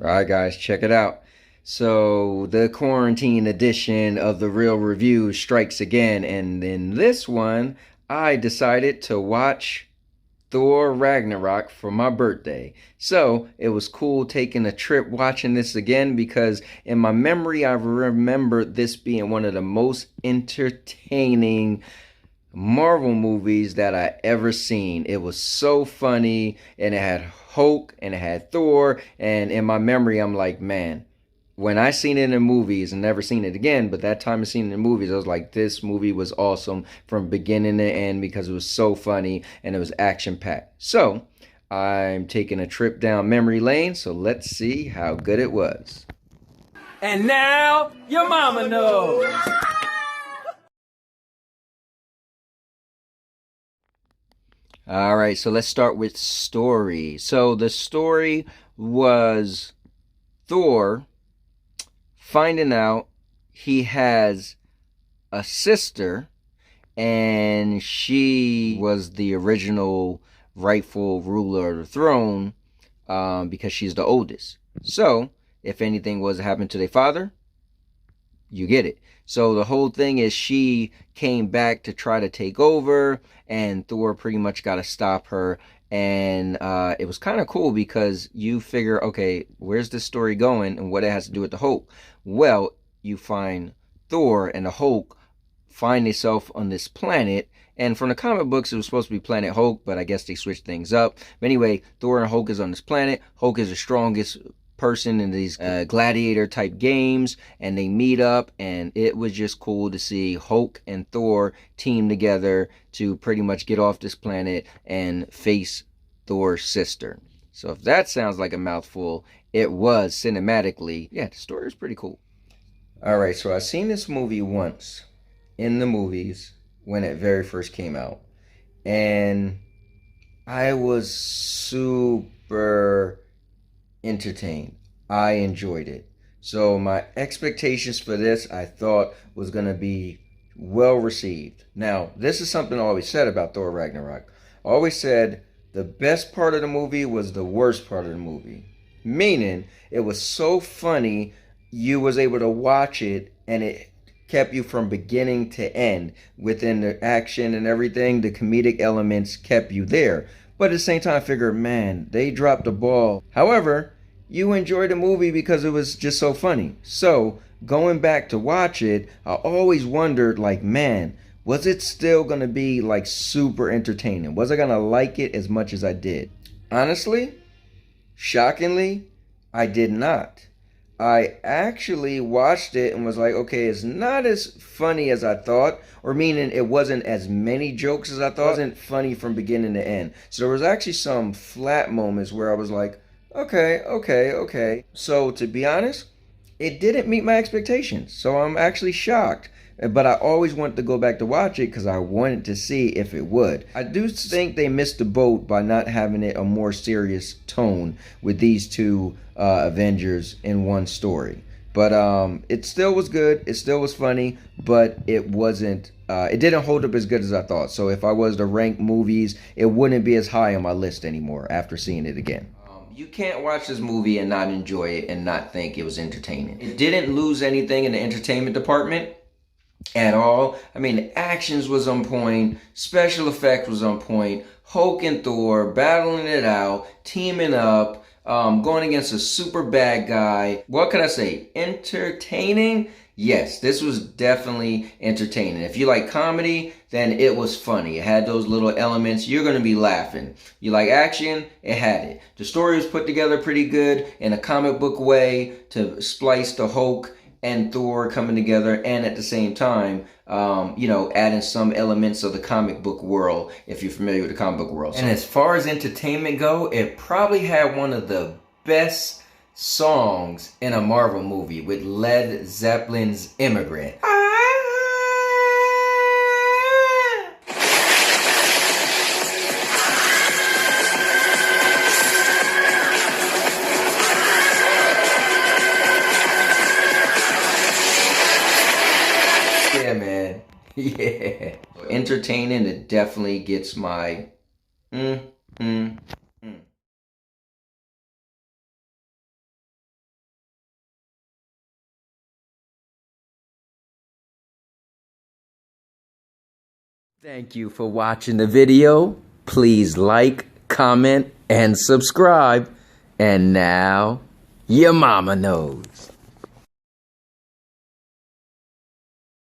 All right, guys, check it out. So, the quarantine edition of The Real Review strikes again, and in this one, I decided to watch Thor Ragnarok for my birthday. So, it was cool taking a trip watching this again because in my memory, I remember this being one of the most entertaining Marvel movies that I ever seen. It was so funny, and it had Hulk and it had Thor, and in my memory I'm like, man, when I seen it in movies and never seen it again, but that time I seen it in movies, I was like, this movie was awesome from beginning to end because it was so funny and it was action packed. So I'm taking a trip down memory lane, so let's see how good it was. And now your mama knows. All right, so let's start with story. So the story was Thor finding out he has a sister and she was the original rightful ruler of the throne because she's the oldest. So if anything was to happen to their father, you get it. So the whole thing is she came back to try to take over, and Thor pretty much got to stop her. And it was kind of cool because you figure, okay, where's this story going and what it has to do with the Hulk? Well, you find Thor and the Hulk find themselves on this planet. And from the comic books, it was supposed to be Planet Hulk, but I guess they switched things up. But anyway, Thor and Hulk is on this planet. Hulk is the strongest person in these gladiator type games, and they meet up, and it was just cool to see Hulk and Thor team together to pretty much get off this planet and face Thor's sister. So if that sounds like a mouthful, it was cinematically. Yeah, the story was pretty cool. All right, so I seen this movie once in the movies when it very first came out, and I was super entertained. I enjoyed it. So my expectations for this, I thought, was going to be well received. Now, this is something I always said about Thor Ragnarok. I always said the best part of the movie was the worst part of the movie. Meaning, it was so funny, you was able to watch it, and it kept you from beginning to end. Within the action and everything, the comedic elements kept you there. But at the same time, I figured, man, they dropped the ball. However, you enjoyed the movie because it was just so funny. So, going back to watch it, I always wondered, like, man, was it still going to be, like, super entertaining? Was I going to like it as much as I did? Honestly, shockingly, I did not. I actually watched it and was like, okay, it's not as funny as I thought, or meaning it wasn't as many jokes as I thought. It wasn't funny from beginning to end. So there was actually some flat moments where I was like, okay. So to be honest, it didn't meet my expectations. So I'm actually shocked. But I always wanted to go back to watch it because I wanted to see if it would. I do think they missed the boat by not having it a more serious tone with these two Avengers in one story. But it still was good. It still was funny, but it wasn't. It didn't hold up as good as I thought. So if I was to rank movies, it wouldn't be as high on my list anymore after seeing it again. You can't watch this movie and not enjoy it and not think it was entertaining. It didn't lose anything in the entertainment department at all. I mean, the actions was on point, special effects was on point, Hulk and Thor battling it out, teaming up, going against a super bad guy. What could I say? Entertaining? Yes, this was definitely entertaining. If you like comedy, then it was funny. It had those little elements. You're going to be laughing. You like action? It had it. The story was put together pretty good in a comic book way to splice the Hulk and Thor coming together, and at the same time, adding some elements of the comic book world, if you're familiar with the comic book world. And as far as entertainment go, it probably had one of the best songs in a Marvel movie with Led Zeppelin's Immigrant. Yeah, man. Yeah. Entertaining, it definitely gets my Thank you for watching the video. Please like, comment, and subscribe. And now, your mama knows.